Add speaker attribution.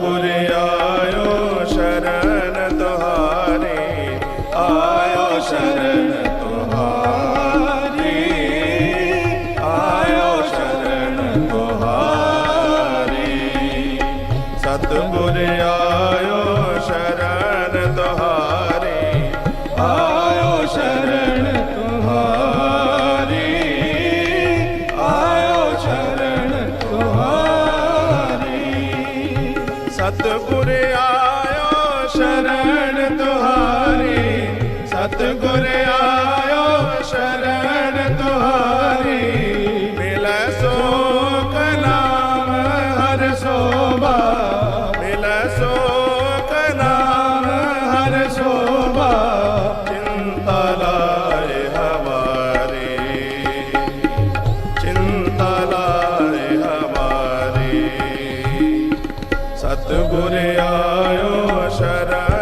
Speaker 1: गुर आयो शरण तुहारे, आयो शरण तुहारे, आयो शरण तुहारे। सतगुर आयो शरण तुहारे, आयो शरण तुहारे, आयो शरण तुहारे। सतगुर आयो शरण तुहारे, सतगुर आयो शरण तुहारे। मिलै सोख नाम हर शोभा, मिलै सोख नाम हर शोभा। चिंता लाए हमारे, चिंता लाए हमारे। सतगुर आयो शरण